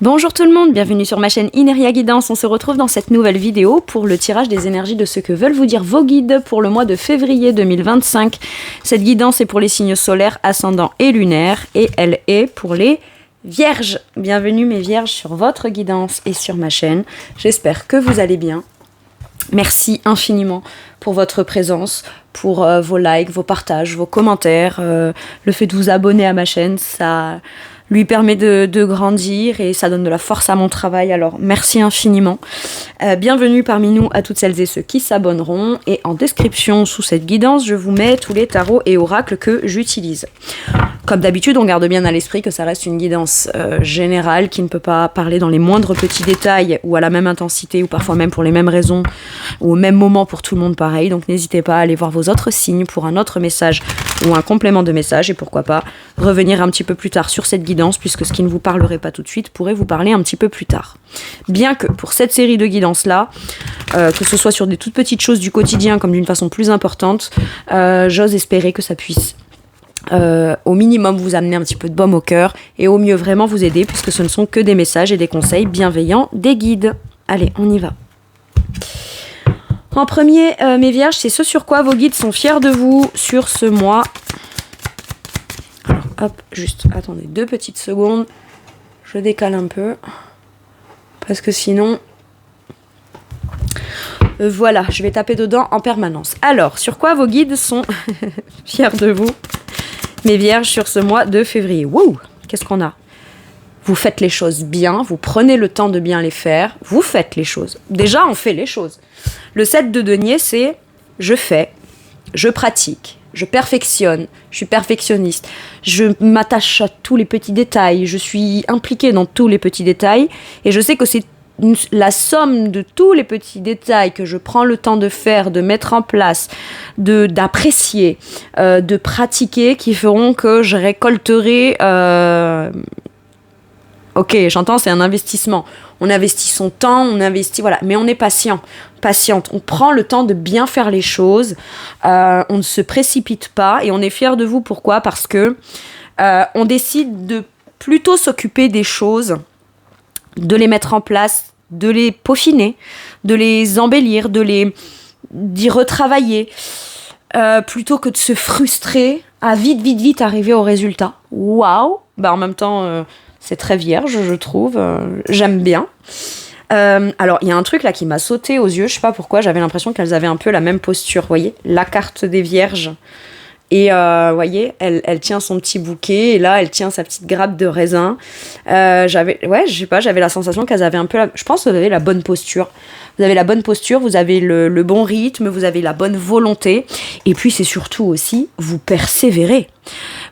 Bonjour tout le monde, bienvenue sur ma chaîne Ineria Guidance. On se retrouve dans cette nouvelle vidéo pour le tirage des énergies de ce que veulent vous dire vos guides pour le mois de février 2025. Cette guidance est pour les signes solaires, ascendants et lunaires et elle est pour les vierges. Bienvenue mes vierges sur votre guidance et sur ma chaîne. J'espère que vous allez bien. Merci infiniment pour votre présence, pour vos likes, vos partages, vos commentaires. Le fait de vous abonner à ma chaîne, ça lui permet de grandir et ça donne de la force à mon travail. Alors merci infiniment. Bienvenue parmi nous à toutes celles et ceux qui s'abonneront. Et en description sous cette guidance, je vous mets tous les tarots et oracles que j'utilise. Comme d'habitude, on garde bien à l'esprit que ça reste une guidance générale qui ne peut pas parler dans les moindres petits détails ou à la même intensité ou parfois même pour les mêmes raisons ou au même moment pour tout le monde pareil. Donc n'hésitez pas à aller voir vos autres signes pour un autre message ou un complément de message et pourquoi pas revenir un petit peu plus tard sur cette guidance puisque ce qui ne vous parlerait pas tout de suite pourrait vous parler un petit peu plus tard. Bien que pour cette série de guidances là, que ce soit sur des toutes petites choses du quotidien comme d'une façon plus importante, j'ose espérer que ça puisse au minimum vous amener un petit peu de baume au cœur et au mieux vraiment vous aider puisque ce ne sont que des messages et des conseils bienveillants des guides. Allez, on y va. En premier, mes vierges, c'est ce sur quoi vos guides sont fiers de vous sur ce mois. Alors, hop, juste, attendez 2 petites secondes. Je décale un peu. Parce que sinon... voilà, je vais taper dedans en permanence. Alors, sur quoi vos guides sont fiers de vous, mes vierges, sur ce mois de février. Wouh, qu'est-ce qu'on a? Vous faites les choses bien, vous prenez le temps de bien les faire, vous faites les choses. Déjà, on fait les choses. Le 7 de denier, c'est je fais, je pratique, je perfectionne, je suis perfectionniste, je m'attache à tous les petits détails, je suis impliquée dans tous les petits détails et je sais que c'est la somme de tous les petits détails que je prends le temps de faire, de mettre en place, d'apprécier, de pratiquer qui feront que je récolterai... Ok, j'entends, c'est un investissement. On investit son temps, on investit, voilà. Mais on est patiente. On prend le temps de bien faire les choses. On ne se précipite pas et on est fiers de vous. Pourquoi ? Parce que on décide de plutôt s'occuper des choses, de les mettre en place, de les peaufiner, de les embellir, d'y retravailler, plutôt que de se frustrer à vite arriver au résultat. Waouh ! Bah en même temps... c'est très vierge, je trouve. J'aime bien. Alors, il y a un truc là qui m'a sauté aux yeux. Je sais pas pourquoi. J'avais l'impression qu'elles avaient un peu la même posture. Vous voyez, la carte des vierges. Et vous voyez, elle tient son petit bouquet. Et là, elle tient sa petite grappe de raisin. J'avais la sensation qu'elles avaient un peu... Je pense que vous avez la bonne posture. Vous avez la bonne posture, vous avez le bon rythme, vous avez la bonne volonté. Et puis, c'est surtout aussi, vous persévérez.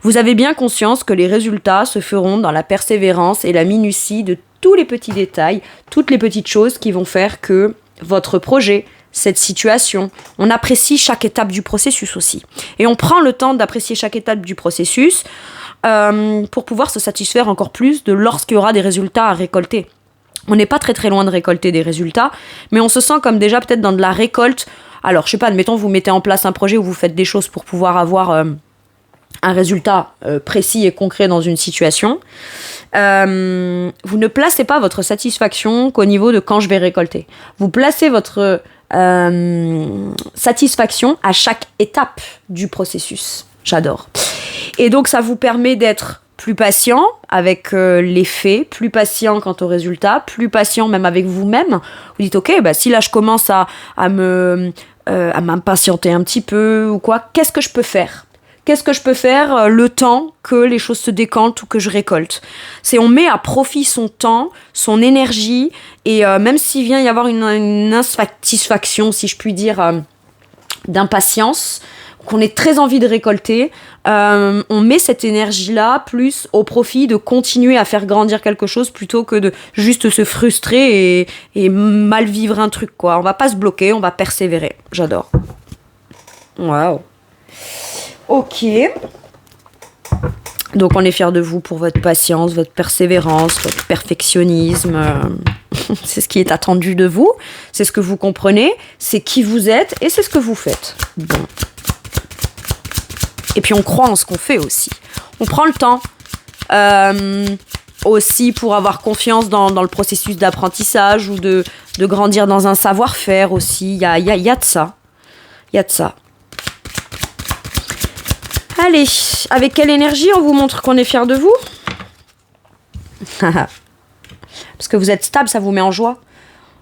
Vous avez bien conscience que les résultats se feront dans la persévérance et la minutie de tous les petits détails, toutes les petites choses qui vont faire que votre projet, cette situation, on apprécie chaque étape du processus aussi. Et on prend le temps d'apprécier chaque étape du processus pour pouvoir se satisfaire encore plus de lorsqu'il y aura des résultats à récolter. On n'est pas très loin de récolter des résultats, mais on se sent comme déjà peut-être dans de la récolte. Alors, je sais pas, admettons, vous mettez en place un projet où vous faites des choses pour pouvoir avoir un résultat précis et concret dans une situation. Vous ne placez pas votre satisfaction qu'au niveau de quand je vais récolter. Vous placez votre satisfaction à chaque étape du processus. J'adore. Et donc, ça vous permet d'être plus patient avec les faits, plus patient quant au résultat, plus patient même avec vous-même. Vous dites, ok, bah, si là je commence à m'impatienter un petit peu ou quoi, qu'est-ce que je peux faire ? Qu'est-ce que je peux faire le temps que les choses se décantent ou que je récolte ? C'est on met à profit son temps, son énergie, et même s'il vient y avoir une insatisfaction, si je puis dire, d'impatience, qu'on ait très envie de récolter, on met cette énergie-là plus au profit de continuer à faire grandir quelque chose plutôt que de juste se frustrer et mal vivre un truc, quoi. On va pas se bloquer, on va persévérer. J'adore. Waouh. Ok. Donc on est fiers de vous pour votre patience, votre persévérance, votre perfectionnisme. C'est ce qui est attendu de vous. C'est ce que vous comprenez. C'est qui vous êtes et c'est ce que vous faites. Bon. Et puis on croit en ce qu'on fait aussi. On prend le temps. aussi pour avoir confiance dans le processus d'apprentissage ou de grandir dans un savoir-faire aussi. Il y a de ça. Il y a de ça. Allez, avec quelle énergie on vous montre qu'on est fiers de vous? Parce que vous êtes stable, ça vous met en joie.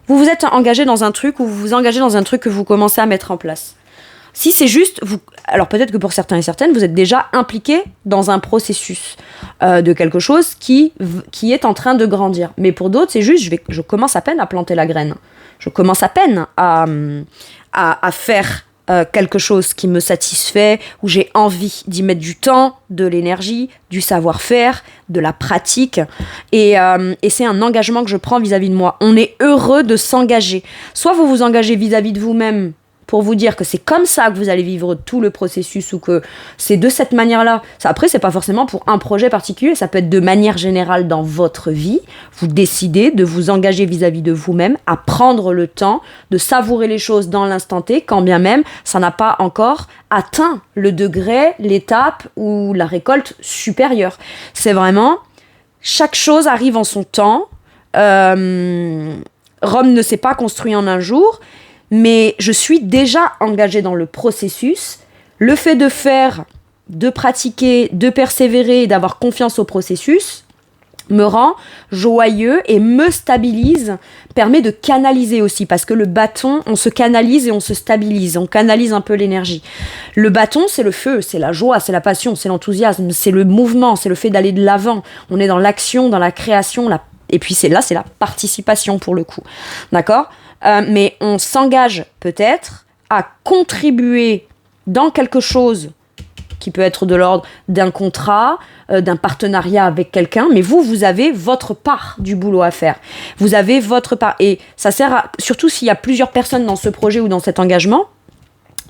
Vous vous êtes engagé dans un truc ou vous vous engagez dans un truc que vous commencez à mettre en place. Si c'est juste, alors peut-être que pour certains et certaines, vous êtes déjà impliqué dans un processus de quelque chose qui est en train de grandir. Mais pour d'autres, c'est juste, je commence à peine à planter la graine. Je commence à peine à faire quelque chose qui me satisfait, où j'ai envie d'y mettre du temps, de l'énergie, du savoir-faire, de la pratique. Et c'est un engagement que je prends vis-à-vis de moi. On est heureux de s'engager. Soit vous vous engagez vis-à-vis de vous-même pour vous dire que c'est comme ça que vous allez vivre tout le processus ou que c'est de cette manière-là. Après, c'est pas forcément pour un projet particulier, ça peut être de manière générale dans votre vie. Vous décidez de vous engager vis-à-vis de vous-même, à prendre le temps de savourer les choses dans l'instant T, quand bien même ça n'a pas encore atteint le degré, l'étape ou la récolte supérieure. C'est vraiment, chaque chose arrive en son temps. Rome ne s'est pas construit en un jour, mais je suis déjà engagée dans le processus. Le fait de faire, de pratiquer, de persévérer et d'avoir confiance au processus me rend joyeux et me stabilise, permet de canaliser aussi, parce que le bâton, on se canalise et on se stabilise, on canalise un peu l'énergie. Le bâton, c'est le feu, c'est la joie, c'est la passion, c'est l'enthousiasme, c'est le mouvement, c'est le fait d'aller de l'avant. On est dans l'action, dans la création, et puis c'est la participation pour le coup. D'accord ? Mais on s'engage peut-être à contribuer dans quelque chose qui peut être de l'ordre d'un contrat, d'un partenariat avec quelqu'un, mais vous avez votre part du boulot à faire. Vous avez votre part. Et ça sert surtout s'il y a plusieurs personnes dans ce projet ou dans cet engagement,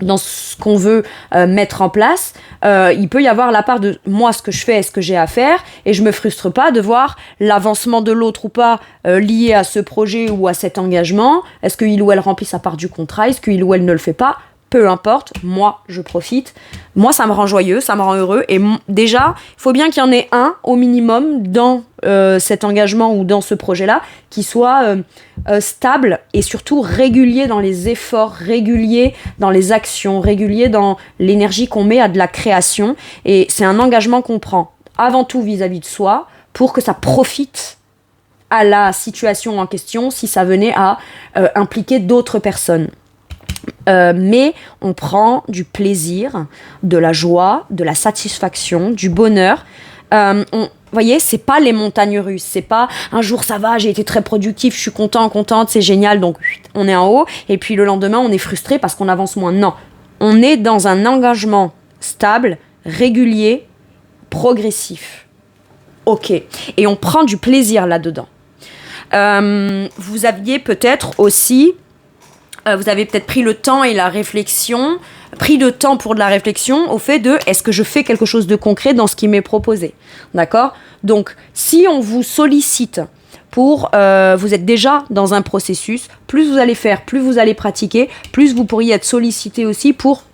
dans ce qu'on veut mettre en place, il peut y avoir la part de moi, ce que je fais et ce que j'ai à faire, et je me frustre pas de voir l'avancement de l'autre ou pas lié à ce projet ou à cet engagement. Est-ce qu'il ou elle remplit sa part du contrat? Est-ce qu'il ou elle ne le fait pas? Peu importe, moi je profite. Moi ça me rend joyeux, ça me rend heureux. Et déjà, il faut bien qu'il y en ait un au minimum dans cet engagement ou dans ce projet-là qui soit stable et surtout régulier dans les efforts, régulier dans les actions, régulier dans l'énergie qu'on met à de la création. Et c'est un engagement qu'on prend avant tout vis-à-vis de soi pour que ça profite à la situation en question si ça venait à impliquer d'autres personnes. Mais on prend du plaisir, de la joie, de la satisfaction, du bonheur. Vous voyez, c'est pas les montagnes russes, c'est pas un jour ça va, j'ai été très productif, je suis contente, c'est génial, donc on est en haut, et puis le lendemain on est frustré parce qu'on avance moins. Non, on est dans un engagement stable, régulier, progressif. Ok, et on prend du plaisir là-dedans. Vous aviez peut-être aussi... vous avez peut-être pris le temps et la réflexion, pris le temps pour de la réflexion au fait de est-ce que je fais quelque chose de concret dans ce qui m'est proposé, d'accord ? Donc, si on vous sollicite pour, vous êtes déjà dans un processus, plus vous allez faire, plus vous allez pratiquer, plus vous pourriez être sollicité aussi pour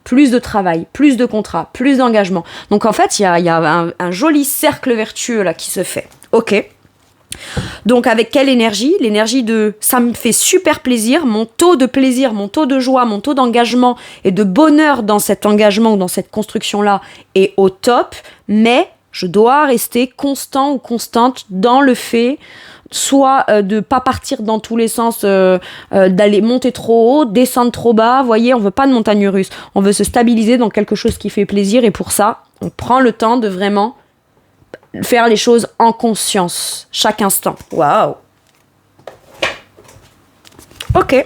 plus de travail, plus de contrats, plus d'engagement. Donc en fait, il y a un joli cercle vertueux là qui se fait. Ok. Donc avec quelle énergie? L'énergie de ça me fait super plaisir, mon taux de plaisir, mon taux de joie, mon taux d'engagement et de bonheur dans cet engagement ou dans cette construction-là est au top, mais je dois rester constant ou constante dans le fait soit de pas partir dans tous les sens, d'aller monter trop haut, descendre trop bas. Vous voyez, on veut pas de montagne russe, on veut se stabiliser dans quelque chose qui fait plaisir et pour ça, on prend le temps de vraiment faire les choses en conscience, chaque instant. Waouh! Ok.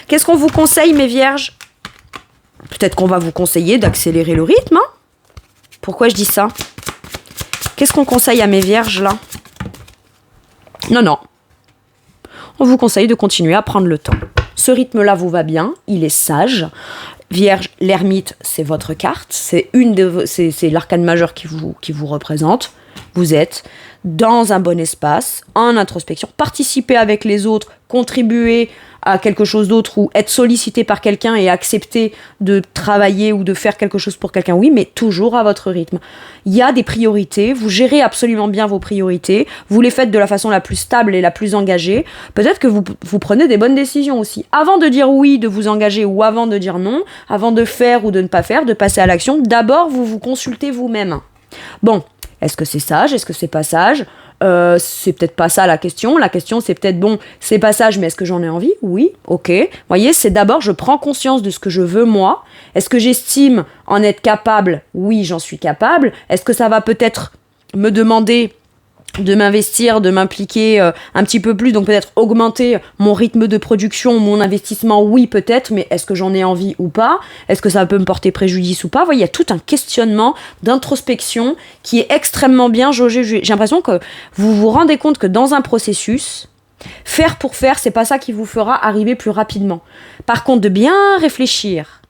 Qu'est-ce qu'on vous conseille, mes vierges? Peut-être qu'on va vous conseiller d'accélérer le rythme, hein? Pourquoi je dis ça? Qu'est-ce qu'on conseille à mes vierges, là? Non. On vous conseille de continuer à prendre le temps. Ce rythme-là vous va bien, il est sage. Vierge, l'ermite, c'est votre carte, c'est l'arcane majeur qui vous représente. vous êtes dans un bon espace, en introspection, participer avec les autres, contribuer à quelque chose d'autre ou être sollicité par quelqu'un et accepter de travailler ou de faire quelque chose pour quelqu'un, oui, mais toujours à votre rythme. Il y a des priorités, vous gérez absolument bien vos priorités, vous les faites de la façon la plus stable et la plus engagée. Peut-être que vous prenez des bonnes décisions aussi. Avant de dire oui, de vous engager ou avant de dire non, avant de faire ou de ne pas faire, de passer à l'action, d'abord vous vous consultez vous-même. Bon, est-ce que c'est sage? Est-ce que c'est pas sage? C'est peut-être pas ça la question. La question, c'est peut-être, bon, c'est pas sage, mais est-ce que j'en ai envie? Oui, ok. Vous voyez, c'est d'abord, je prends conscience de ce que je veux moi. Est-ce que j'estime en être capable? Oui, j'en suis capable. Est-ce que ça va peut-être me demander de m'investir, de m'impliquer un petit peu plus, donc peut-être augmenter mon rythme de production, mon investissement, oui peut-être, mais est-ce que j'en ai envie ou pas? Est-ce que ça peut me porter préjudice ou pas? Vous voyez, il y a tout un questionnement d'introspection qui est extrêmement bien jaugé. J'ai l'impression que vous vous rendez compte que dans un processus, faire pour faire, c'est pas ça qui vous fera arriver plus rapidement. Par contre, de bien réfléchir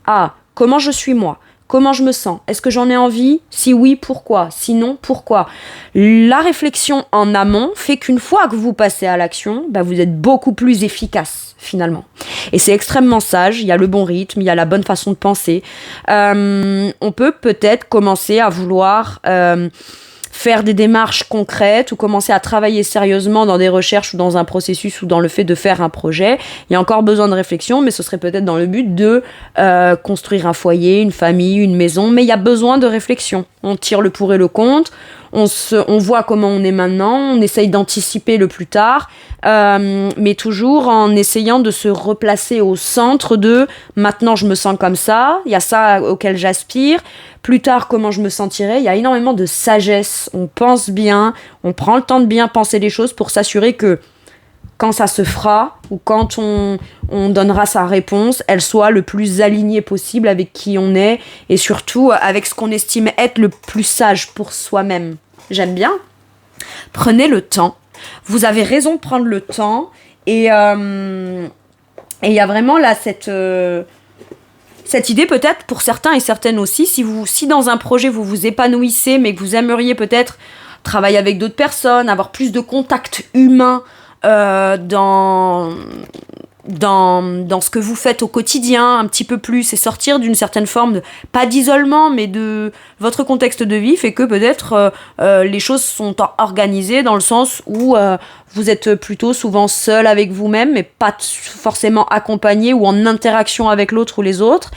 à comment je suis moi, comment je me sens? Est-ce que j'en ai envie? Si oui, pourquoi? Sinon, pourquoi? La réflexion en amont fait qu'une fois que vous passez à l'action, vous êtes beaucoup plus efficace finalement. Et c'est extrêmement sage, il y a le bon rythme, il y a la bonne façon de penser. On peut peut-être commencer à vouloir faire des démarches concrètes ou commencer à travailler sérieusement dans des recherches ou dans un processus ou dans le fait de faire un projet. Il y a encore besoin de réflexion, mais ce serait peut-être dans le but de construire un foyer, une famille, une maison. Mais il y a besoin de réflexion. On tire le pour et le contre. On voit comment on est maintenant. On essaye d'anticiper le plus tard. Mais toujours en essayant de se replacer au centre de « maintenant je me sens comme ça, il y a ça auquel j'aspire ». Plus tard, comment je me sentirai? Il y a énormément de sagesse. On pense bien, on prend le temps de bien penser les choses pour s'assurer que quand ça se fera ou quand on donnera sa réponse, elle soit le plus alignée possible avec qui on est et surtout avec ce qu'on estime être le plus sage pour soi-même. J'aime bien. Prenez le temps. Vous avez raison de prendre le temps et il y a vraiment là cette idée peut-être pour certains et certaines aussi, si dans un projet vous vous épanouissez mais que vous aimeriez peut-être travailler avec d'autres personnes, avoir plus de contacts humains dans ce que vous faites au quotidien, un petit peu plus, et sortir d'une certaine forme, pas d'isolement, mais de votre contexte de vie, fait que peut-être les choses sont organisées dans le sens où vous êtes plutôt souvent seul avec vous-même, mais pas forcément accompagné ou en interaction avec l'autre ou les autres.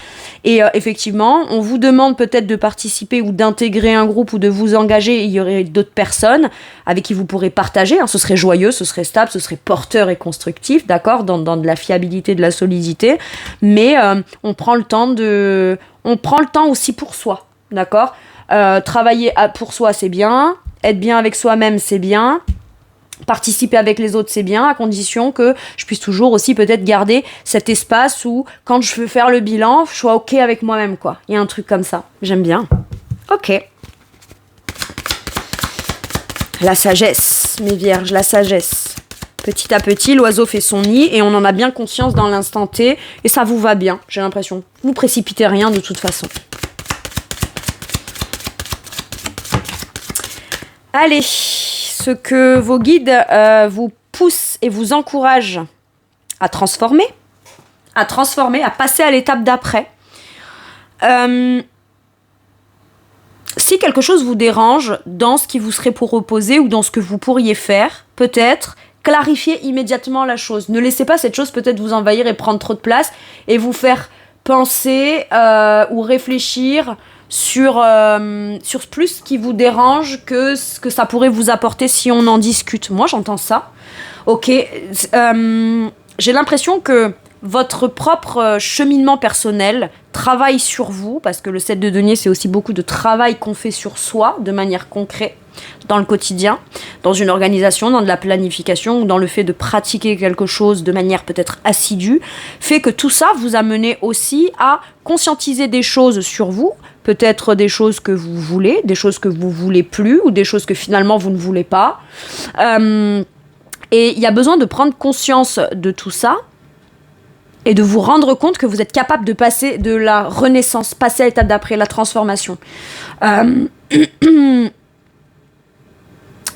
Et effectivement, on vous demande peut-être de participer ou d'intégrer un groupe ou de vous engager, et il y aurait d'autres personnes avec qui vous pourrez partager. Ce serait joyeux, ce serait stable, ce serait porteur et constructif, d'accord, dans de la fiabilité, de la solidité. Mais on prend le temps aussi pour soi, d'accord. Travailler pour soi, c'est bien. Être bien avec soi-même, c'est bien. Participer avec les autres, c'est bien, à condition que je puisse toujours aussi peut-être garder cet espace où, quand je veux faire le bilan, je sois OK avec moi-même, quoi. Il y a un truc comme ça. J'aime bien. OK. La sagesse, mes vierges, la sagesse. Petit à petit, l'oiseau fait son nid et on en a bien conscience dans l'instant T et ça vous va bien, j'ai l'impression. Vous ne précipitez rien de toute façon. Allez, ce que vos guides vous poussent et vous encouragent à transformer, à passer à l'étape d'après. Si quelque chose vous dérange dans ce qui vous serait proposé ou dans ce que vous pourriez faire, peut-être clarifiez immédiatement la chose. Ne laissez pas cette chose peut-être vous envahir et prendre trop de place et vous faire penser ou réfléchir sur plus ce qui vous dérange que ce que ça pourrait vous apporter si on en discute. Moi, j'entends ça. Ok, j'ai l'impression que votre propre cheminement personnel travaille sur vous, parce que le 7 de denier, c'est aussi beaucoup de travail qu'on fait sur soi, de manière concrète, dans le quotidien, dans une organisation, dans de la planification, ou dans le fait de pratiquer quelque chose de manière peut-être assidue, fait que tout ça vous a mené aussi à conscientiser des choses sur vous, peut-être des choses que vous voulez, des choses que vous voulez plus, ou des choses que finalement vous ne voulez pas. Et il y a besoin de prendre conscience de tout ça, et de vous rendre compte que vous êtes capable de passer de la renaissance, passer à l'étape d'après, la transformation.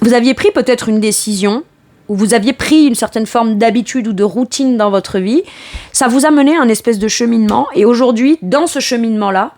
Vous aviez pris peut-être une décision, ou vous aviez pris une certaine forme d'habitude ou de routine dans votre vie, ça vous a mené à un espèce de cheminement, et aujourd'hui, dans ce cheminement-là,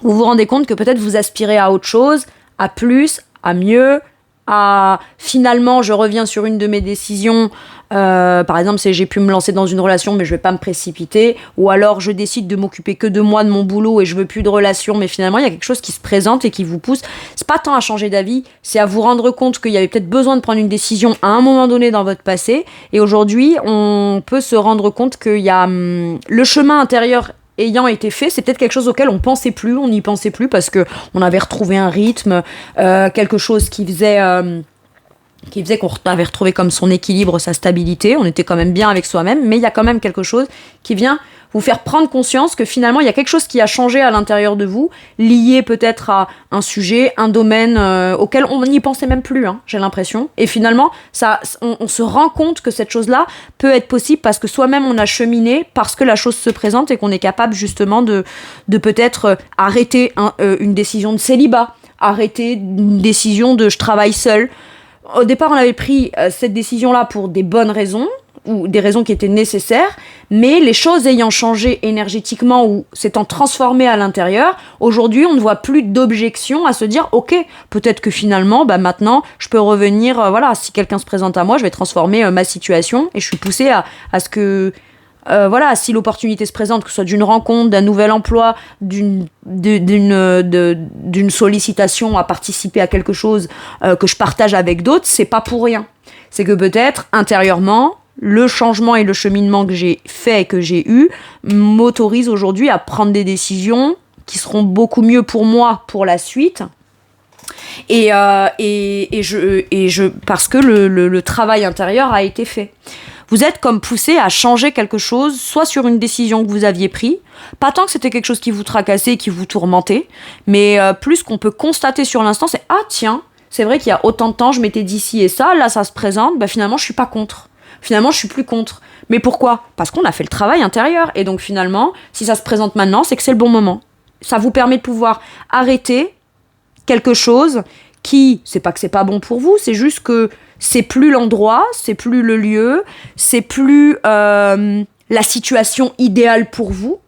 vous vous rendez compte que peut-être vous aspirez à autre chose, à plus, à mieux, à finalement je reviens sur une de mes décisions, par exemple c'est j'ai pu me lancer dans une relation mais je vais pas me précipiter, ou alors je décide de m'occuper que de moi, de mon boulot et je veux plus de relation, mais finalement il y a quelque chose qui se présente et qui vous pousse. C'est pas tant à changer d'avis, c'est à vous rendre compte qu'il y avait peut-être besoin de prendre une décision à un moment donné dans votre passé, et aujourd'hui on peut se rendre compte qu'il y a le chemin intérieur ayant été fait, c'est peut-être quelque chose auquel on pensait plus, on n'y pensait plus parce que on avait retrouvé un rythme, quelque chose qui faisait qu'on avait retrouvé comme son équilibre, sa stabilité, on était quand même bien avec soi-même, mais il y a quand même quelque chose qui vient vous faire prendre conscience que finalement il y a quelque chose qui a changé à l'intérieur de vous, lié peut-être à un sujet, un domaine auquel on n'y pensait même plus, j'ai l'impression. Et finalement, on se rend compte que cette chose-là peut être possible parce que soi-même on a cheminé, parce que la chose se présente et qu'on est capable justement de peut-être arrêter une décision de célibat, arrêter une décision de je travaille seul. Au départ, on avait pris cette décision-là pour des bonnes raisons, ou des raisons qui étaient nécessaires, mais les choses ayant changé énergétiquement ou s'étant transformées à l'intérieur, aujourd'hui, on ne voit plus d'objection à se dire « Ok, peut-être que finalement, maintenant, je peux revenir, si quelqu'un se présente à moi, je vais transformer ma situation et je suis poussée à ce que... si l'opportunité se présente, que ce soit d'une rencontre, d'un nouvel emploi, d'une sollicitation à participer à quelque chose que je partage avec d'autres, c'est pas pour rien. C'est que peut-être, intérieurement, le changement et le cheminement que j'ai fait et que j'ai eu m'autorise aujourd'hui à prendre des décisions qui seront beaucoup mieux pour moi pour la suite. Parce que le travail intérieur a été fait. Vous êtes comme poussé à changer quelque chose, soit sur une décision que vous aviez prise, pas tant que c'était quelque chose qui vous tracassait, qui vous tourmentait, mais plus qu'on peut constater sur l'instant, c'est « Ah tiens, c'est vrai qu'il y a autant de temps, je m'étais dit ci et ça, là ça se présente, finalement je suis pas contre. Finalement je suis plus contre. Mais pourquoi ? Parce qu'on a fait le travail intérieur, et donc finalement, si ça se présente maintenant, c'est que c'est le bon moment. Ça vous permet de pouvoir arrêter quelque chose qui, c'est pas que c'est pas bon pour vous, c'est juste que c'est plus l'endroit, c'est plus le lieu, c'est plus la situation idéale pour vous.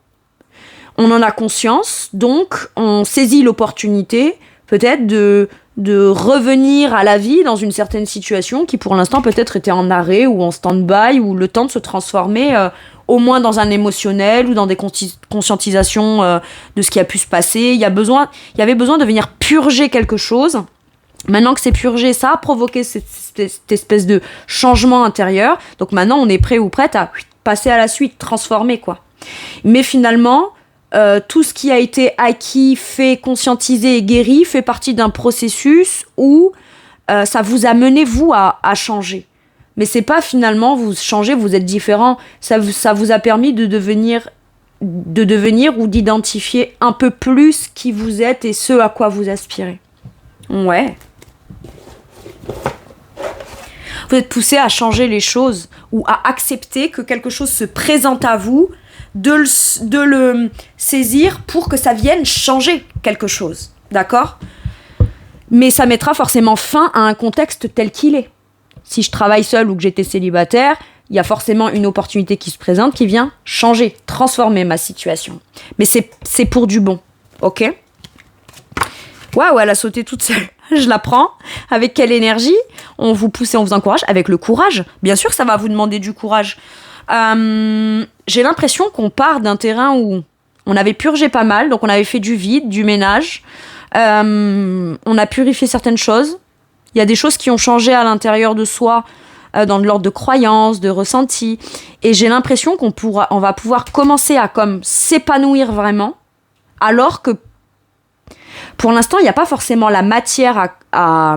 On en a conscience, donc on saisit l'opportunité peut-être de revenir à la vie dans une certaine situation qui pour l'instant peut-être était en arrêt ou en stand-by, ou le temps de se transformer au moins dans un émotionnel ou dans des conscientisations de ce qui a pu se passer. Il y avait besoin de venir purger quelque chose. Maintenant que c'est purgé, ça a provoqué cette espèce de changement intérieur. Donc maintenant, on est prêt ou prête à passer à la suite, transformer, quoi. Mais finalement, tout ce qui a été acquis, fait, conscientisé et guéri fait partie d'un processus où ça vous a mené, vous, à changer. Mais c'est pas finalement, vous changez, vous êtes différent. Ça vous a permis de devenir ou d'identifier un peu plus qui vous êtes et ce à quoi vous aspirez. Ouais. Vous êtes poussé à changer les choses ou à accepter que quelque chose se présente à vous, de le saisir pour que ça vienne changer quelque chose, d'accord ? Mais ça mettra forcément fin à un contexte tel qu'il est. Si je travaille seule ou que j'étais célibataire, il y a forcément une opportunité qui se présente qui vient changer, transformer ma situation. Mais c'est pour du bon, ok ? Waouh, elle a sauté toute seule. Je la prends. Avec quelle énergie ? On vous pousse et on vous encourage. Avec le courage. Bien sûr que ça va vous demander du courage. J'ai l'impression qu'on part d'un terrain où on avait purgé pas mal. Donc on avait fait du vide, du ménage. On a purifié certaines choses. Il y a des choses qui ont changé à l'intérieur de soi, dans l'ordre de croyances, de ressentis. Et j'ai l'impression on va pouvoir commencer à comme s'épanouir vraiment. Alors que pour l'instant, il n'y a pas forcément la matière à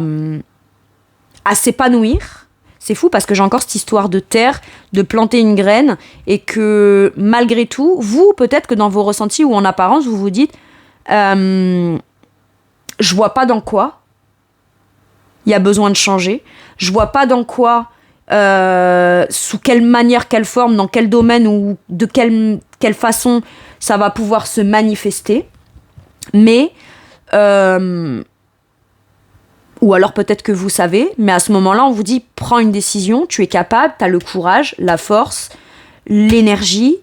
s'épanouir. C'est fou parce que j'ai encore cette histoire de terre, de planter une graine, et que malgré tout, vous, peut-être que dans vos ressentis ou en apparence, vous vous dites je vois pas dans quoi il y a besoin de changer. Je vois pas dans quoi, sous quelle manière, quelle forme, dans quel domaine ou de quelle façon ça va pouvoir se manifester. Mais Ou alors peut-être que vous savez, mais à ce moment-là, on vous dit, prends une décision, tu es capable, tu as le courage, la force, l'énergie,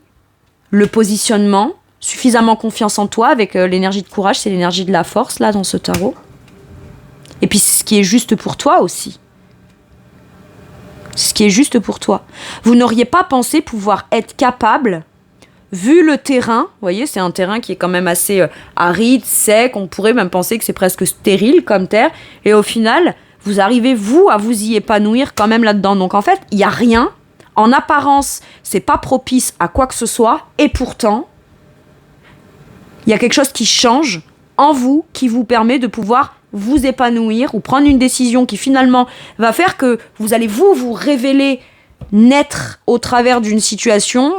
le positionnement, suffisamment confiance en toi avec l'énergie de courage, c'est l'énergie de la force, là, dans ce tarot. Et puis, c'est ce qui est juste pour toi aussi. Ce qui est juste pour toi. Vous n'auriez pas pensé pouvoir être capable, vu le terrain, vous voyez, c'est un terrain qui est quand même assez aride, sec, on pourrait même penser que c'est presque stérile comme terre, et au final, vous arrivez, vous, à vous y épanouir quand même là-dedans. Donc en fait, il n'y a rien, en apparence, c'est pas propice à quoi que ce soit, et pourtant, il y a quelque chose qui change en vous, qui vous permet de pouvoir vous épanouir ou prendre une décision qui finalement va faire que vous allez vous révéler, naître au travers d'une situation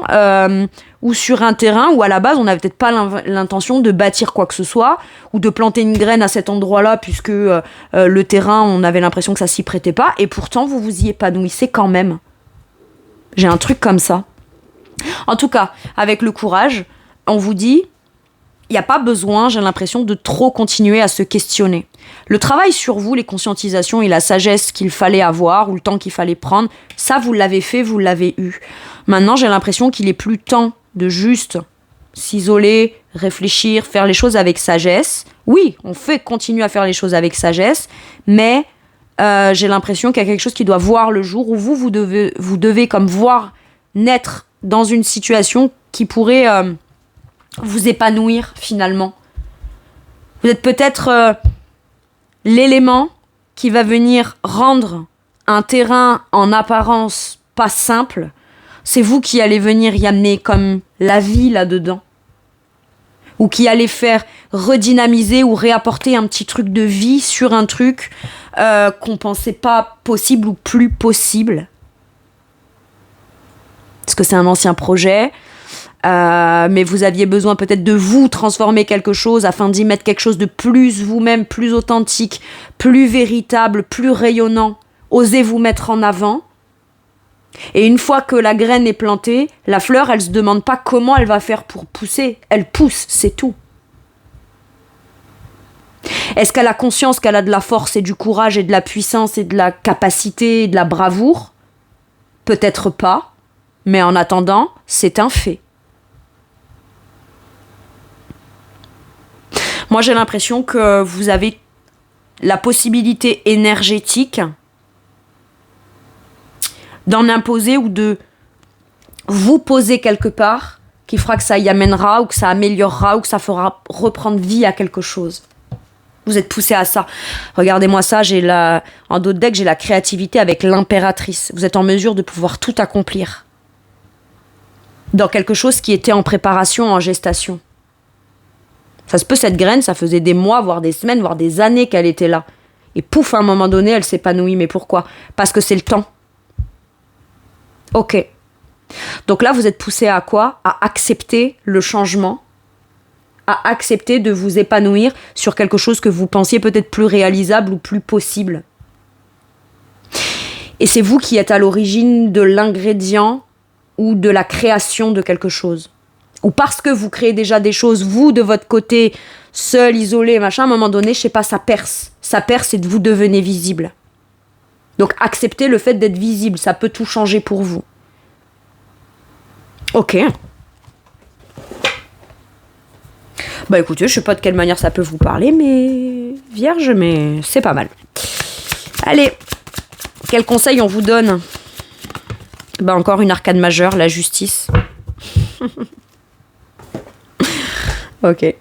ou sur un terrain où à la base on n'avait peut-être pas l'intention de bâtir quoi que ce soit ou de planter une graine à cet endroit-là puisque le terrain on avait l'impression que ça s'y prêtait pas et pourtant vous vous y épanouissez quand même. J'ai un truc comme ça. En tout cas, avec le courage, on vous dit il n'y a pas besoin, j'ai l'impression, de trop continuer à se questionner. Le travail sur vous, les conscientisations et la sagesse qu'il fallait avoir ou le temps qu'il fallait prendre, ça, vous l'avez fait, vous l'avez eu. Maintenant, j'ai l'impression qu'il est plus temps de juste s'isoler, réfléchir, faire les choses avec sagesse. Oui, on fait continuer à faire les choses avec sagesse, mais j'ai l'impression qu'il y a quelque chose qui doit voir le jour où vous devez comme voir naître dans une situation qui pourrait vous épanouir finalement. Vous êtes peut-être l'élément qui va venir rendre un terrain en apparence pas simple. C'est vous qui allez venir y amener comme la vie là-dedans. Ou qui allez faire redynamiser ou réapporter un petit truc de vie sur un truc qu'on pensait pas possible ou plus possible. Parce que c'est un ancien projet. Mais vous aviez besoin peut-être de vous transformer quelque chose afin d'y mettre quelque chose de plus vous-même, plus authentique, plus véritable, plus rayonnant. Osez vous mettre en avant. Et une fois que la graine est plantée, la fleur, elle se demande pas comment elle va faire pour pousser. Elle pousse, c'est tout. Est-ce qu'elle a conscience qu'elle a de la force et du courage et de la puissance et de la capacité et de la bravoure ? Peut-être pas, mais en attendant, c'est un fait. Moi, j'ai l'impression que vous avez la possibilité énergétique d'en imposer ou de vous poser quelque part qui fera que ça y amènera ou que ça améliorera ou que ça fera reprendre vie à quelque chose. Vous êtes poussé à ça. Regardez-moi ça, en dos de deck, j'ai la créativité avec l'impératrice. Vous êtes en mesure de pouvoir tout accomplir dans quelque chose qui était en préparation, en gestation. Ça se peut, cette graine, ça faisait des mois, voire des semaines, voire des années qu'elle était là. Et pouf, à un moment donné, elle s'épanouit. Mais pourquoi ? Parce que c'est le temps. Ok. Donc là, vous êtes poussé à quoi ? À accepter le changement, à accepter de vous épanouir sur quelque chose que vous pensiez peut-être plus réalisable ou plus possible. Et c'est vous qui êtes à l'origine de l'ingrédient ou de la création de quelque chose. Ou parce que vous créez déjà des choses, vous, de votre côté, seul, isolé, machin, à un moment donné, je sais pas, ça perce. Ça perce et vous devenez visible. Donc, acceptez le fait d'être visible. Ça peut tout changer pour vous. Ok. Bah écoutez, je sais pas de quelle manière ça peut vous parler, mais vierge, mais c'est pas mal. Allez, quel conseil on vous donne ? Bah encore une arcane majeure, la justice. Ok.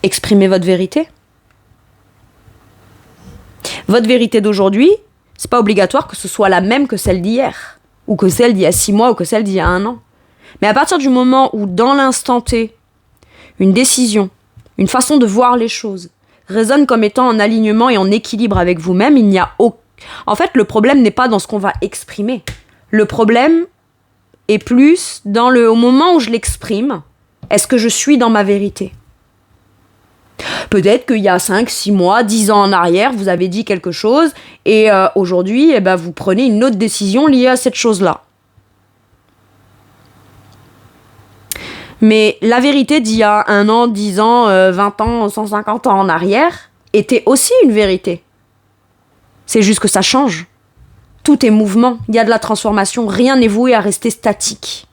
Exprimez votre vérité. Votre vérité d'aujourd'hui, c'est pas obligatoire que ce soit la même que celle d'hier, ou que celle d'il y a 6 mois, ou que celle d'il y a 1 an. Mais à partir du moment où, dans l'instant T, une décision, une façon de voir les choses, résonne comme étant en alignement et en équilibre avec vous-même, il n'y a aucun... En fait, le problème n'est pas dans ce qu'on va exprimer. Le problème est plus au moment où je l'exprime, est-ce que je suis dans ma vérité ? Peut-être qu'il y a 5, 6 mois, 10 ans en arrière, vous avez dit quelque chose et aujourd'hui, vous prenez une autre décision liée à cette chose-là. Mais la vérité d'il y a 1 an, 10 ans, 20 ans, 150 ans en arrière, était aussi une vérité. C'est juste que ça change. Tout est mouvement, il y a de la transformation, rien n'est voué à rester statique.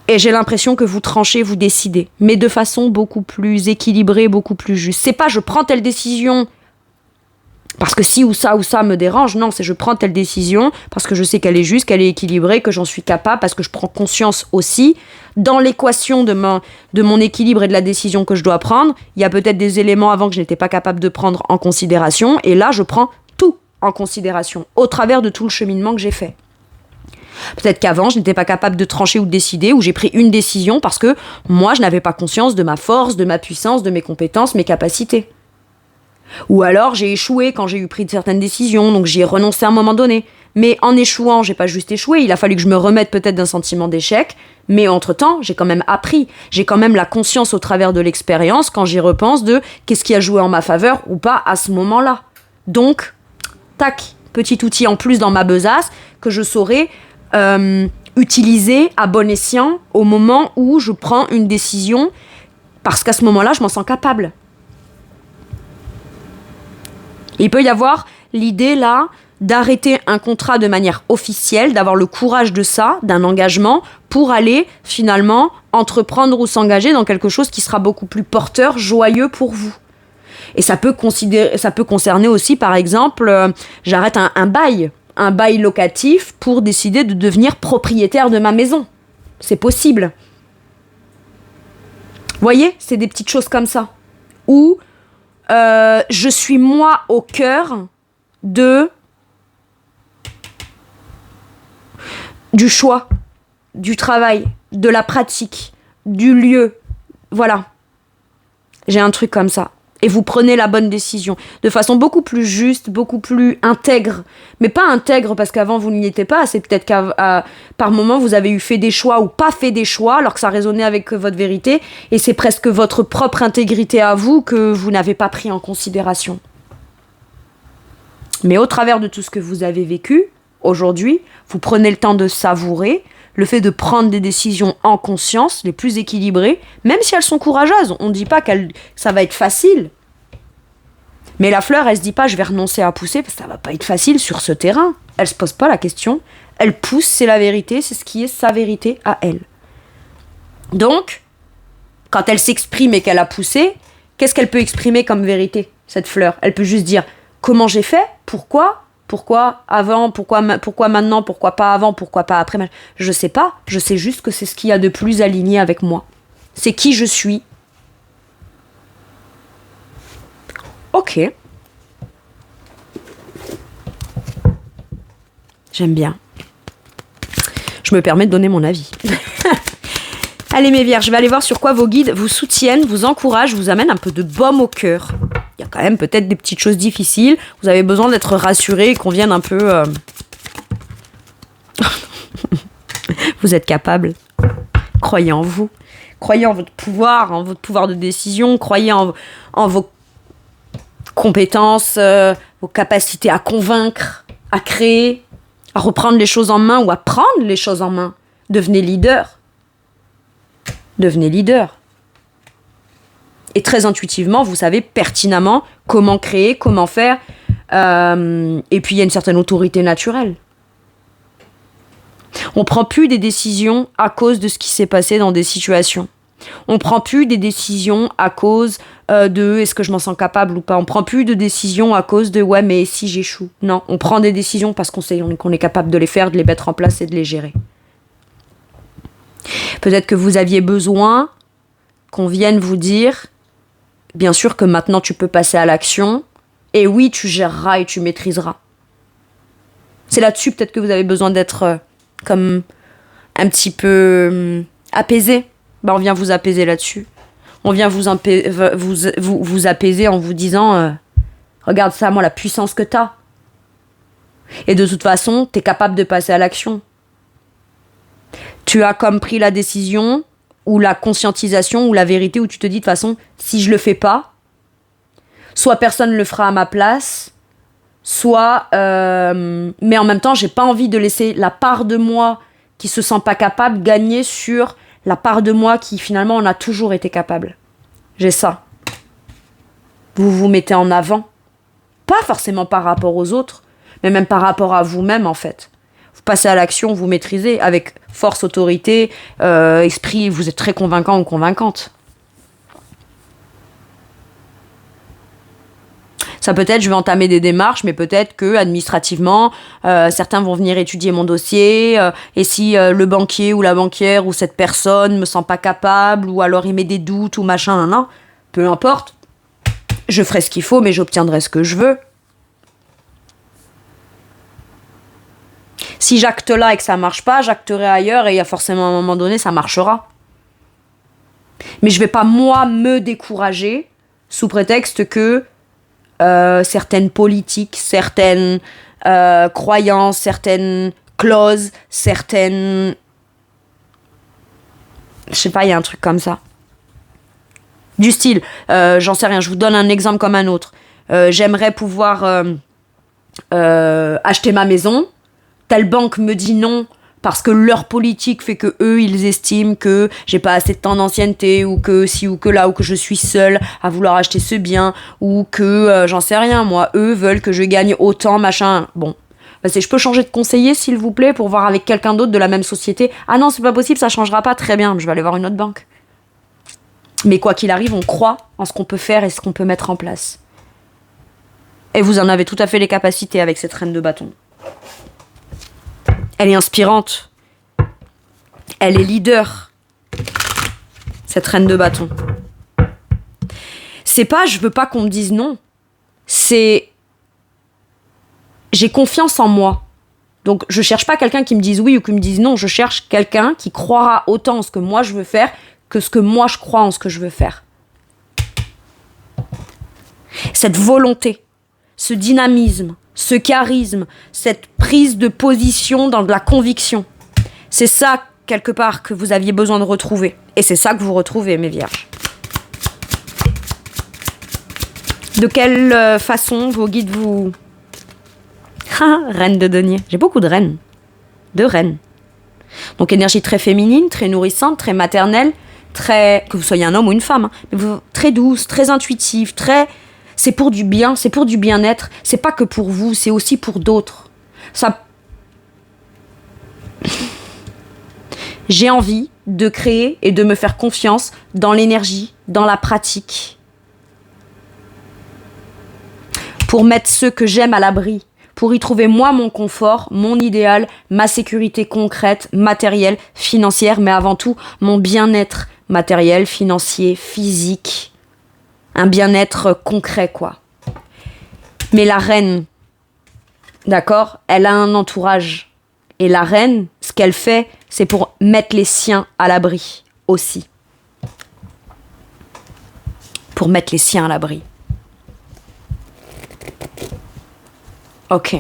Et j'ai l'impression que vous tranchez, vous décidez, mais de façon beaucoup plus équilibrée, beaucoup plus juste. C'est pas je prends telle décision parce que si ou ça me dérange, non, c'est je prends telle décision parce que je sais qu'elle est juste, qu'elle est équilibrée, que j'en suis capable, parce que je prends conscience aussi, dans l'équation de mon équilibre et de la décision que je dois prendre, il y a peut-être des éléments avant que je n'étais pas capable de prendre en considération, et là je prends tout en considération, au travers de tout le cheminement que j'ai fait. Peut-être qu'avant, je n'étais pas capable de trancher ou de décider, ou j'ai pris une décision parce que moi, je n'avais pas conscience de ma force, de ma puissance, de mes compétences, mes capacités. Ou alors, j'ai échoué quand j'ai eu pris certaines décisions, donc j'y ai renoncé à un moment donné. Mais en échouant, j'ai pas juste échoué, il a fallu que je me remette peut-être d'un sentiment d'échec, mais entre-temps, j'ai quand même appris. J'ai quand même la conscience au travers de l'expérience, quand j'y repense, de qu'est-ce qui a joué en ma faveur ou pas à ce moment-là. Donc, tac, petit outil en plus dans ma besace que je saurais utiliser à bon escient au moment où je prends une décision, parce qu'à ce moment-là, je m'en sens capable. Il peut y avoir l'idée là d'arrêter un contrat de manière officielle, d'avoir le courage de ça, d'un engagement, pour aller finalement entreprendre ou s'engager dans quelque chose qui sera beaucoup plus porteur, joyeux pour vous. Et ça peut concerner aussi, par exemple, j'arrête un bail locatif pour décider de devenir propriétaire de ma maison. C'est possible. Vous voyez, c'est des petites choses comme ça. Où je suis moi au cœur du choix, du travail, de la pratique, du lieu. Voilà. J'ai un truc comme ça. Et vous prenez la bonne décision de façon beaucoup plus juste, beaucoup plus intègre. Mais pas intègre parce qu'avant vous n'y étiez pas. C'est peut-être par moment vous avez fait des choix ou pas fait des choix alors que ça résonnait avec votre vérité. Et c'est presque votre propre intégrité à vous que vous n'avez pas pris en considération. Mais au travers de tout ce que vous avez vécu, aujourd'hui, vous prenez le temps de savourer le fait de prendre des décisions en conscience, les plus équilibrées, même si elles sont courageuses. On ne dit pas que ça va être facile. Mais la fleur, elle se dit pas, je vais renoncer à pousser, parce que ça va pas être facile sur ce terrain. Elle se pose pas la question. Elle pousse, c'est la vérité, c'est ce qui est sa vérité à elle. Donc, quand elle s'exprime et qu'elle a poussé, qu'est-ce qu'elle peut exprimer comme vérité, cette fleur ? Elle peut juste dire, comment j'ai fait ? Pourquoi ? Pourquoi avant, pourquoi maintenant, pourquoi pas avant, pourquoi pas après. Je sais pas, je sais juste que c'est ce qu'il y a de plus aligné avec moi. C'est qui je suis. Ok. J'aime bien. Je me permets de donner mon avis. Allez mes vierges, je vais aller voir sur quoi vos guides vous soutiennent, vous encouragent, vous amènent un peu de baume au cœur. Il y a quand même peut-être des petites choses difficiles. Vous avez besoin d'être rassuré, qu'on vienne un peu... Vous êtes capable. Croyez en vous. Croyez en votre pouvoir de décision. Croyez en vos compétences, vos capacités à convaincre, à créer, à reprendre les choses en main ou à prendre les choses en main. Devenez leader. Devenez leader. Et très intuitivement, vous savez pertinemment comment créer, comment faire. Et puis, il y a une certaine autorité naturelle. On ne prend plus des décisions à cause de ce qui s'est passé dans des situations. On ne prend plus des décisions à cause de est-ce que je m'en sens capable ou pas. On ne prend plus de décisions à cause de ouais, mais si j'échoue. Non, on prend des décisions parce qu'on est capable de les faire, de les mettre en place et de les gérer. Peut-être que vous aviez besoin qu'on vienne vous dire... Bien sûr que maintenant tu peux passer à l'action et oui, tu géreras et tu maîtriseras. C'est là-dessus peut-être que vous avez besoin d'être comme un petit peu apaisé. On vient vous apaiser là-dessus. On vient vous apaiser en vous disant regarde ça, moi, la puissance que t'as. Et de toute façon, t'es capable de passer à l'action. Tu as comme pris la décision... ou la conscientisation, ou la vérité, où tu te dis, de toute façon, si je le fais pas, soit personne le fera à ma place, soit... mais en même temps, j'ai pas envie de laisser la part de moi qui se sent pas capable gagner sur la part de moi qui, finalement, en a toujours été capable. j'ai ça. Vous vous mettez en avant. Pas forcément par rapport aux autres, mais même par rapport à vous-même, en fait. Vous passez à l'action, vous maîtrisez avec force, autorité, esprit, vous êtes très convaincant ou convaincante. Ça peut être, je vais entamer des démarches, mais peut-être que administrativement, certains vont venir étudier mon dossier, et si le banquier ou la banquière ou cette personne me sent pas capable, ou alors il met des doutes ou machin, non, peu importe, je ferai ce qu'il faut, mais j'obtiendrai ce que je veux. Si j'acte là et que ça marche pas, j'acterai ailleurs et il y a forcément un moment donné, ça marchera. Mais je vais pas, moi, me décourager sous prétexte que certaines politiques, certaines croyances, certaines clauses, certaines... Je sais pas, il y a un truc comme ça. Du style, j'en sais rien, je vous donne un exemple comme un autre. J'aimerais pouvoir acheter ma maison. Telle banque me dit non parce que leur politique fait que eux ils estiment que j'ai pas assez de temps d'ancienneté ou que si ou que là ou que je suis seule à vouloir acheter ce bien ou que j'en sais rien moi, eux veulent que je gagne autant machin. Bon, je peux changer de conseiller s'il vous plaît pour voir avec quelqu'un d'autre de la même société. Ah non, c'est pas possible, ça changera pas. Très bien, je vais aller voir une autre banque. Mais quoi qu'il arrive, on croit en ce qu'on peut faire et ce qu'on peut mettre en place. Et vous en avez tout à fait les capacités avec cette reine de bâton. Elle est inspirante. Elle est leader. Cette reine de bâton. C'est pas je veux pas qu'on me dise non. C'est j'ai confiance en moi. Donc je cherche pas quelqu'un qui me dise oui ou qui me dise non. Je cherche quelqu'un qui croira autant en ce que moi je veux faire que ce que moi je crois en ce que je veux faire. Cette volonté, ce dynamisme, ce charisme, cette prise de position dans de la conviction. C'est ça, quelque part, que vous aviez besoin de retrouver. Et c'est ça que vous retrouvez, mes vierges. De quelle façon vos guides vous... Reine de denier. J'ai beaucoup de reines. De reines. Donc énergie très féminine, très nourrissante, très maternelle, très... Que vous soyez un homme ou une femme, hein, mais vous, très douce, très intuitive, très... C'est pour du bien, c'est pour du bien-être. C'est pas que pour vous, c'est aussi pour d'autres. Ça... J'ai envie de créer et de me faire confiance dans l'énergie, dans la pratique. Pour mettre ceux que j'aime à l'abri. Pour y trouver moi mon confort, mon idéal, ma sécurité concrète, matérielle, financière, mais avant tout mon bien-être matériel, financier, physique. Un bien-être concret, quoi. Mais la reine, d'accord, elle a un entourage. Et la reine, ce qu'elle fait, c'est pour mettre les siens à l'abri aussi. Pour mettre les siens à l'abri. Ok.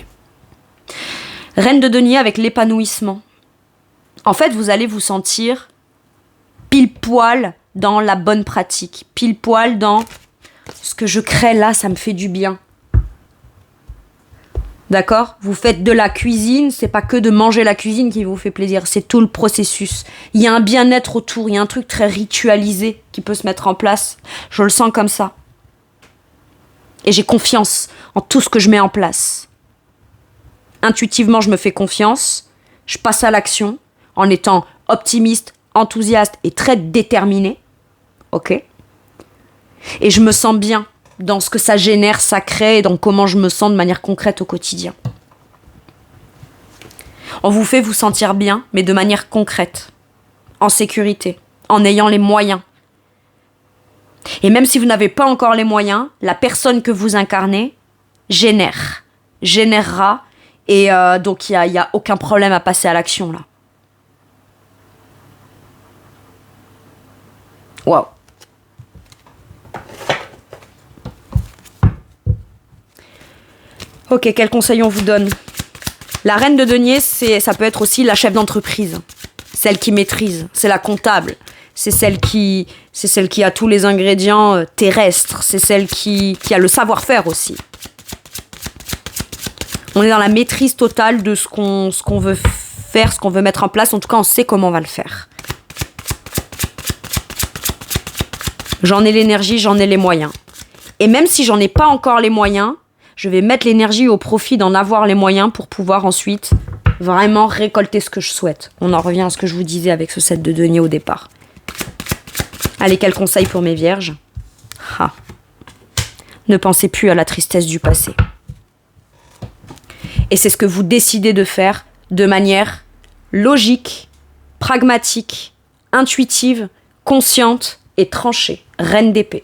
Reine de denier avec l'épanouissement. En fait, vous allez vous sentir pile poil dans la bonne pratique. Pile poil dans ce que je crée là, ça me fait du bien. D'accord ? Vous faites de la cuisine, c'est pas que de manger la cuisine qui vous fait plaisir, c'est tout le processus. Il y a un bien-être autour, il y a un truc très ritualisé qui peut se mettre en place. Je le sens comme ça. Et j'ai confiance en tout ce que je mets en place. Intuitivement, je me fais confiance, je passe à l'action en étant optimiste, enthousiaste et très déterminée. Ok ? Et je me sens bien dans ce que ça génère, ça crée, et dans comment je me sens de manière concrète au quotidien. On vous fait vous sentir bien, mais de manière concrète, en sécurité, en ayant les moyens. Et même si vous n'avez pas encore les moyens, la personne que vous incarnez générera, et donc il y a aucun problème à passer à l'action là. Waouh. Ok, quel conseil on vous donne ? La reine de denier, ça peut être aussi la chef d'entreprise, celle qui maîtrise, c'est la comptable, c'est celle qui a tous les ingrédients terrestres, c'est celle qui a le savoir-faire aussi. On est dans la maîtrise totale de ce qu'on veut faire, ce qu'on veut mettre en place, en tout cas on sait comment on va le faire. J'en ai l'énergie, j'en ai les moyens. Et même si j'en ai pas encore les moyens, je vais mettre l'énergie au profit d'en avoir les moyens pour pouvoir ensuite vraiment récolter ce que je souhaite. On en revient à ce que je vous disais avec ce set de denier au départ. Allez, quel conseil pour mes vierges ? Ne pensez plus à la tristesse du passé. Et c'est ce que vous décidez de faire de manière logique, pragmatique, intuitive, consciente et tranchée. Reine d'épée.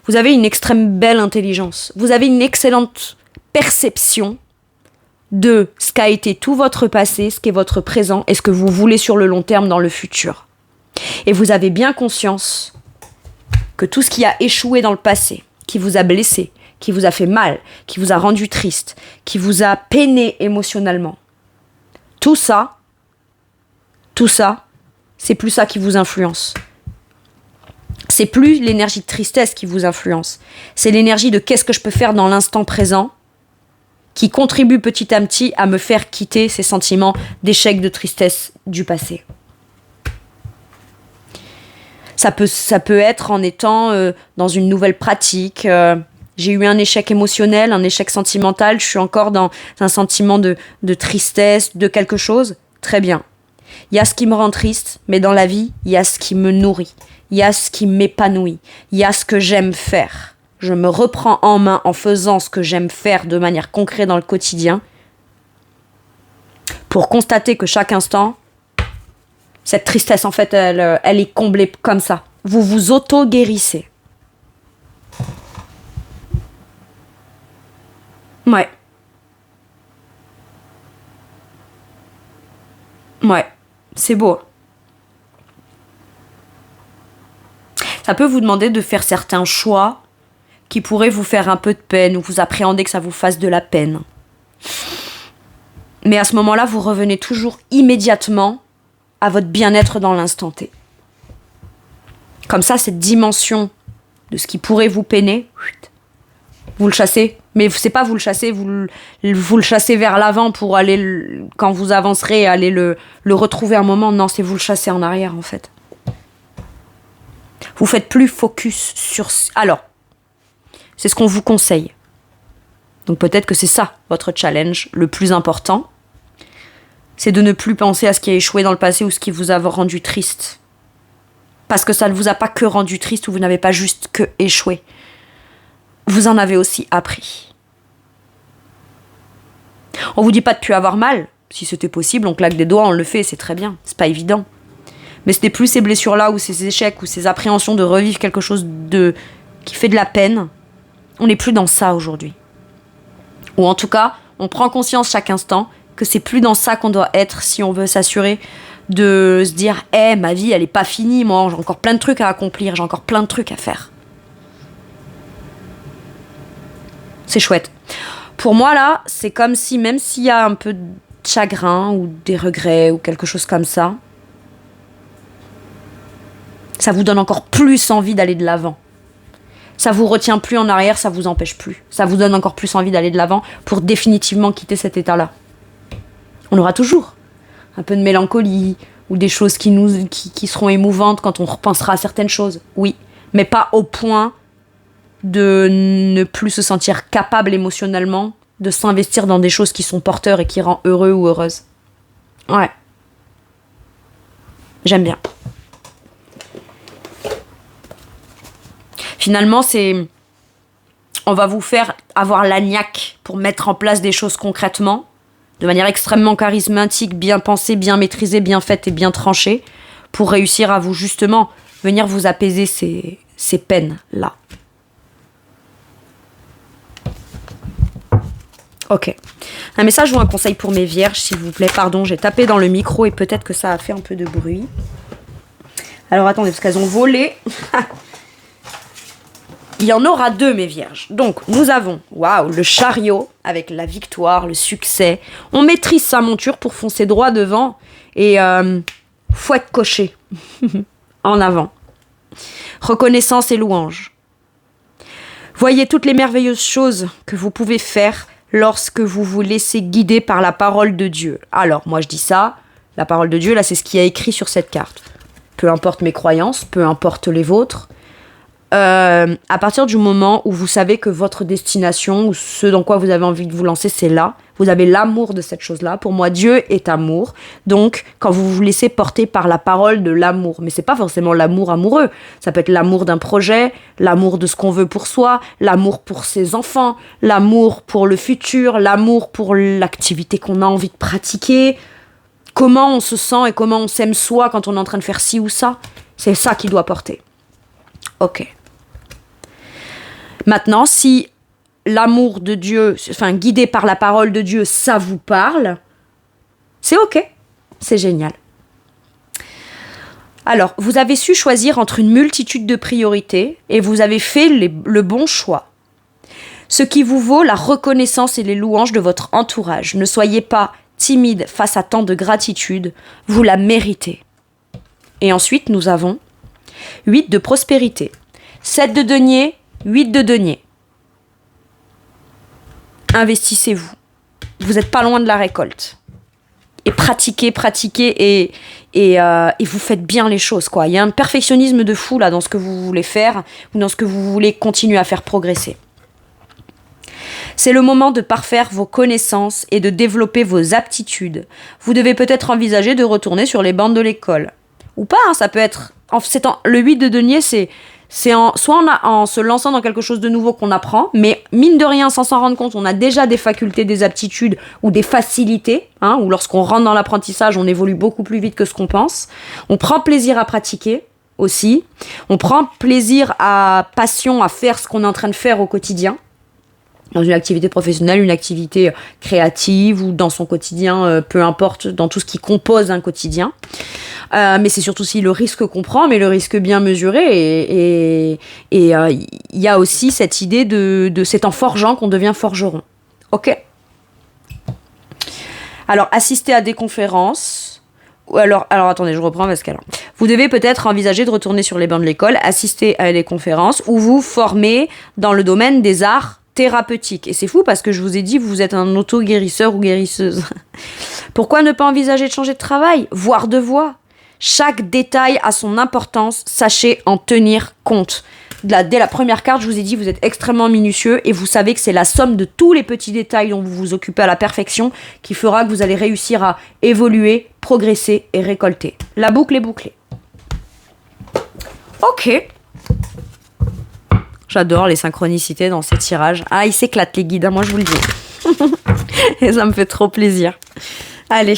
Vous avez une extrême belle intelligence. Vous avez une excellente perception de ce qu'a été tout votre passé, ce qu'est votre présent et ce que vous voulez sur le long terme dans le futur. Et vous avez bien conscience que tout ce qui a échoué dans le passé, qui vous a blessé, qui vous a fait mal, qui vous a rendu triste, qui vous a peiné émotionnellement, tout ça, c'est plus ça qui vous influence. C'est plus l'énergie de tristesse qui vous influence. C'est l'énergie de qu'est-ce que je peux faire dans l'instant présent qui contribue petit à petit à me faire quitter ces sentiments d'échec, de tristesse du passé. Ça peut être en étant dans une nouvelle pratique. J'ai eu un échec émotionnel, un échec sentimental. Je suis encore dans un sentiment de tristesse, de quelque chose. Très bien. Il y a ce qui me rend triste, mais dans la vie, il y a ce qui me nourrit. Il y a ce qui m'épanouit. Il y a ce que j'aime faire. Je me reprends en main en faisant ce que j'aime faire de manière concrète dans le quotidien pour constater que chaque instant, cette tristesse, en fait, elle est comblée comme ça. Vous vous auto-guérissez. Ouais. Ouais, c'est beau. Ça peut vous demander de faire certains choix qui pourraient vous faire un peu de peine ou vous appréhendez que ça vous fasse de la peine. Mais à ce moment-là, vous revenez toujours immédiatement à votre bien-être dans l'instant T. Comme ça, cette dimension de ce qui pourrait vous peiner, vous le chassez. Mais c'est pas vous le chassez, vous le chassez vers l'avant pour aller, quand vous avancerez, aller le retrouver un moment. Non, c'est vous le chassez en arrière, en fait. Vous faites plus focus sur... Alors, c'est ce qu'on vous conseille. Donc peut-être que c'est ça, votre challenge le plus important. C'est de ne plus penser à ce qui a échoué dans le passé ou ce qui vous a rendu triste. Parce que ça ne vous a pas que rendu triste ou vous n'avez pas juste que échoué. Vous en avez aussi appris. On vous dit pas de plus avoir mal. Si c'était possible, on claque des doigts, on le fait, c'est très bien. C'est pas évident. Mais ce n'est plus ces blessures-là ou ces échecs ou ces appréhensions de revivre quelque chose qui fait de la peine. On n'est plus dans ça aujourd'hui. Ou en tout cas, on prend conscience chaque instant que c'est plus dans ça qu'on doit être si on veut s'assurer de se dire « ma vie, elle est pas finie, moi, j'ai encore plein de trucs à accomplir, j'ai encore plein de trucs à faire. » C'est chouette. Pour moi, là, c'est comme si, même s'il y a un peu de chagrin ou des regrets ou quelque chose comme ça, ça vous donne encore plus envie d'aller de l'avant. Ça vous retient plus en arrière, ça vous empêche plus. Ça vous donne encore plus envie d'aller de l'avant pour définitivement quitter cet état-là. On aura toujours un peu de mélancolie ou des choses qui seront émouvantes quand on repensera à certaines choses. Oui, mais pas au point de ne plus se sentir capable émotionnellement de s'investir dans des choses qui sont porteurs et qui rendent heureux ou heureuse. Ouais. J'aime bien. Finalement, on va vous faire avoir la niaque pour mettre en place des choses concrètement, de manière extrêmement charismatique, bien pensée, bien maîtrisée, bien faite et bien tranchée, pour réussir à vous, justement, venir vous apaiser ces peines-là. Ok. Un message ou un conseil pour mes vierges, s'il vous plaît. Pardon, j'ai tapé dans le micro et peut-être que ça a fait un peu de bruit. Alors attendez, parce qu'elles ont volé. Il y en aura 2, mes vierges. Donc, nous avons, le chariot avec la victoire, le succès. On maîtrise sa monture pour foncer droit devant et faut être coché en avant. Reconnaissance et louange. Voyez toutes les merveilleuses choses que vous pouvez faire lorsque vous vous laissez guider par la parole de Dieu. Alors, moi je dis ça, la parole de Dieu, là, c'est ce qui est écrit sur cette carte. peu importe mes croyances, peu importe les vôtres. À partir du moment où vous savez que votre destination, ou ce dans quoi vous avez envie de vous lancer, c'est là. Vous avez l'amour de cette chose-là. Pour moi, Dieu est amour. Donc, quand vous vous laissez porter par la parole de l'amour, mais c'est pas forcément l'amour amoureux. Ça peut être l'amour d'un projet, l'amour de ce qu'on veut pour soi, l'amour pour ses enfants, l'amour pour le futur, l'amour pour l'activité qu'on a envie de pratiquer. Comment on se sent et comment on s'aime soi quand on est en train de faire ci ou ça. C'est ça qui doit porter. Ok. Maintenant, si l'amour de Dieu, enfin guidé par la parole de Dieu, ça vous parle, c'est ok, c'est génial. Alors, vous avez su choisir entre une multitude de priorités et vous avez fait le bon choix. Ce qui vous vaut la reconnaissance et les louanges de votre entourage. Ne soyez pas timide face à tant de gratitude, vous la méritez. Et ensuite, nous avons 8 de prospérité, 7 de denier, 8 de denier. Investissez-vous. Vous n'êtes pas loin de la récolte. Et pratiquez et vous faites bien les choses, quoi. Il y a un perfectionnisme de fou là dans ce que vous voulez faire ou dans ce que vous voulez continuer à faire progresser. C'est le moment de parfaire vos connaissances et de développer vos aptitudes. Vous devez peut-être envisager de retourner sur les bancs de l'école. Ou pas, hein, ça peut être... le 8 de denier, soit en se lançant dans quelque chose de nouveau qu'on apprend, mais mine de rien, sans s'en rendre compte, on a déjà des facultés, des aptitudes ou des facilités, hein, ou lorsqu'on rentre dans l'apprentissage, on évolue beaucoup plus vite que ce qu'on pense. On prend plaisir à pratiquer aussi. On prend plaisir passion à faire ce qu'on est en train de faire au quotidien. Dans une activité professionnelle, une activité créative ou dans son quotidien, peu importe, dans tout ce qui compose un quotidien. Mais c'est surtout aussi le risque qu'on prend, mais le risque bien mesuré. Et il y a aussi cette idée de c'est en forgeant qu'on devient forgeron. Ok. Alors, assister à des conférences. Alors attendez, je reprends parce que vous devez peut-être envisager de retourner sur les bancs de l'école, assister à des conférences ou vous former dans le domaine des arts thérapeutique. Et c'est fou parce que je vous ai dit, vous êtes un auto-guérisseur ou guérisseuse. Pourquoi ne pas envisager de changer de travail, voire de voie ? Chaque détail a son importance, sachez en tenir compte. Dès la première carte, je vous ai dit, vous êtes extrêmement minutieux et vous savez que c'est la somme de tous les petits détails dont vous vous occupez à la perfection qui fera que vous allez réussir à évoluer, progresser et récolter. La boucle est bouclée. Ok. J'adore les synchronicités dans ces tirages. Ah, ils s'éclatent les guides, hein, moi je vous le dis. Et ça me fait trop plaisir. Allez.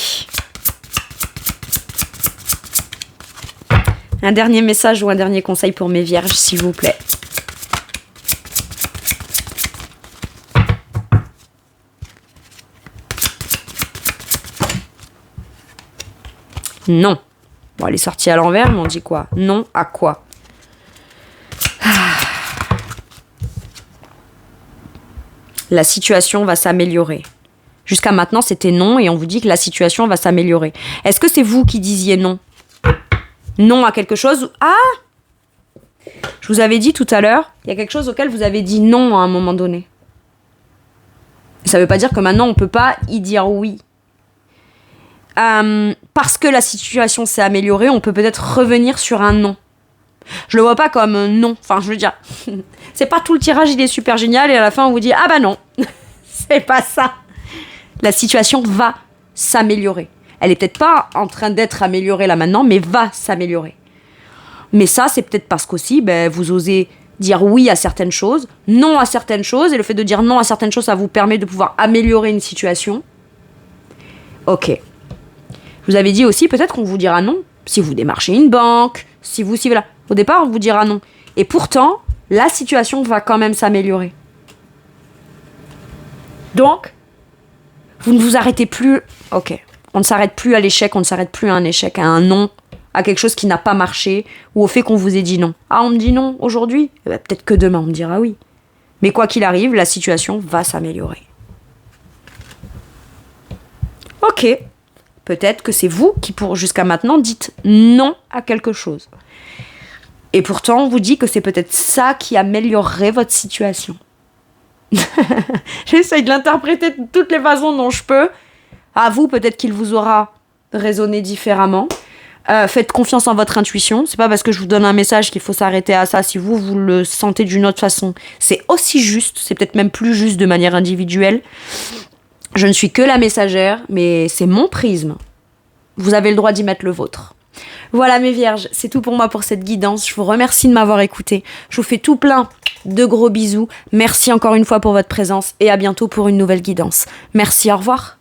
Un dernier message ou un dernier conseil pour mes vierges, s'il vous plaît. Non. Bon, elle est sortie à l'envers, mais on dit quoi ? Non à quoi ? La situation va s'améliorer. Jusqu'à maintenant, c'était non et on vous dit que la situation va s'améliorer. Est-ce que c'est vous qui disiez non ? Non à quelque chose ? Ah ! Je vous avais dit tout à l'heure, il y a quelque chose auquel vous avez dit non à un moment donné. Ça ne veut pas dire que maintenant, on ne peut pas y dire oui. Parce que la situation s'est améliorée, on peut peut-être revenir sur un non. Je le vois pas comme non. Enfin, je veux dire, c'est pas tout le tirage, il est super génial et à la fin, on vous dit, ah bah non, c'est pas ça. La situation va s'améliorer. Elle est peut-être pas en train d'être améliorée là maintenant, mais va s'améliorer. Mais ça, c'est peut-être parce qu'aussi, vous osez dire oui à certaines choses, non à certaines choses, et le fait de dire non à certaines choses, ça vous permet de pouvoir améliorer une situation. Ok. Je vous avais dit aussi, peut-être qu'on vous dira non, si vous démarchez une banque, si voilà. Au départ, on vous dira non. Et pourtant, la situation va quand même s'améliorer. Donc, vous ne vous arrêtez plus. Ok. On ne s'arrête plus à l'échec, on ne s'arrête plus à un échec, à un non, à quelque chose qui n'a pas marché, ou au fait qu'on vous ait dit non. Ah, on me dit non aujourd'hui ? Peut-être que demain, on me dira oui. Mais quoi qu'il arrive, la situation va s'améliorer. Ok. Peut-être que c'est vous qui, jusqu'à maintenant, dites non à quelque chose. Et pourtant, on vous dit que c'est peut-être ça qui améliorerait votre situation. J'essaye de l'interpréter de toutes les façons dont je peux. À vous, peut-être qu'il vous aura résonné différemment. Faites confiance en votre intuition. C'est pas parce que je vous donne un message qu'il faut s'arrêter à ça. Si vous le sentez d'une autre façon, c'est aussi juste. C'est peut-être même plus juste de manière individuelle. Je ne suis que la messagère, mais c'est mon prisme. Vous avez le droit d'y mettre le vôtre. Voilà mes vierges, c'est tout pour moi pour cette guidance. Je vous remercie de m'avoir écouté. Je vous fais tout plein de gros bisous. Merci encore une fois pour votre présence et à bientôt pour une nouvelle guidance. Merci, au revoir.